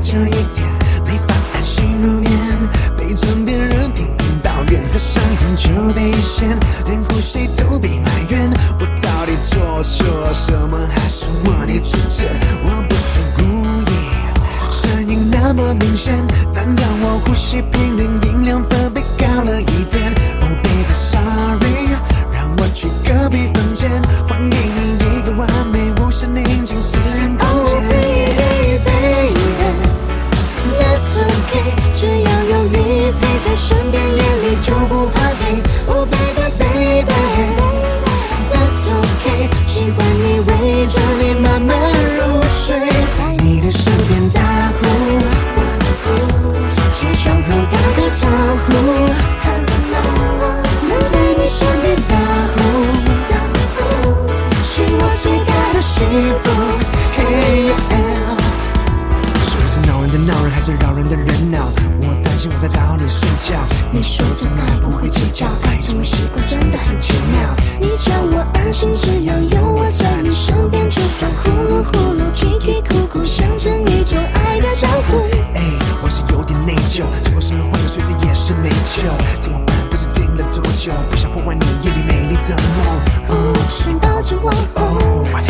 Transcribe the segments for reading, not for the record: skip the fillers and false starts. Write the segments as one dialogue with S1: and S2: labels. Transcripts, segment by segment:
S1: 这一天没法安心入眠，背着别人频频抱怨和伤痕就被嫌，连呼吸都被埋怨。我到底做错什么？还是我的主责？我不是故意，声音那么明显，难道我呼吸频率音量分贝高了一点 ？Oh baby sorry， 让我去隔壁房间，还给你一个完美无限宁静私人空间。Oh baby baby。That's okay， 只要有你陪在身边，夜里就不怕黑。Oh baby baby，That's okay， 喜欢你围着你慢慢入睡，在你的身边打呼，起床后打个招呼，能在你身边打呼，是我最大的幸福。Hey yeah。闹人的闹人，还是扰人的人闹？我担心我在找你睡觉。你说真爱不会计较，爱这种习惯真的很奇妙。你叫我安心，只要有我在你身边，就算呼噜呼噜、啼啼哭哭，象征一种爱的招呼。哎，我是有点内疚，结果生活换个睡姿也是没救，怎么办？不知停了多久，不想破坏你夜里美丽的梦。只想抱着我，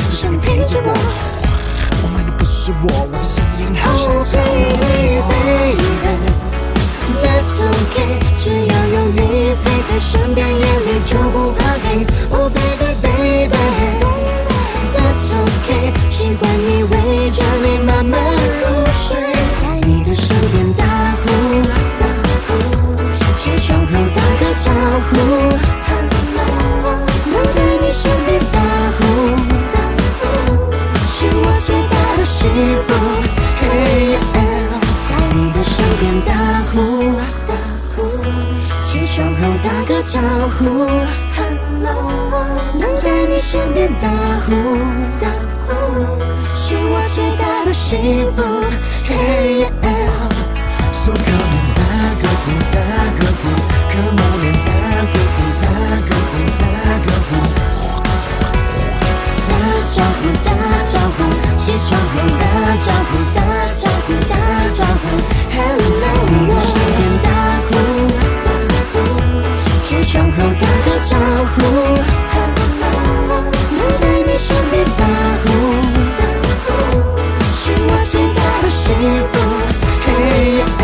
S1: 只想你陪着我。我爱的不是我的声音好像吵了。Oh baby baby，That's okay， 只要有你陪在身边，夜里就不怕黑。Oh baby baby，That's okay， 喜欢你围着你慢慢入睡，在你的身边打呼，起床后打个招呼，能在你身边打呼。是我最大的幸福 ，Hey yeah， 在你的身边打呼，起床后打个招呼 ，Hello， 能在你身边打呼，是我最大的幸福 ，Hey yeah，So come on 打个呼，打个呼 ，Come on and 打个呼，打个呼，打个呼。打招呼，打招呼，起床后打招呼，打招呼，打招呼 ，Hello， 在你的身边打呼，起床后打个招呼 ，Hello， 能在你身边打呼，是我最大的幸福。Hey。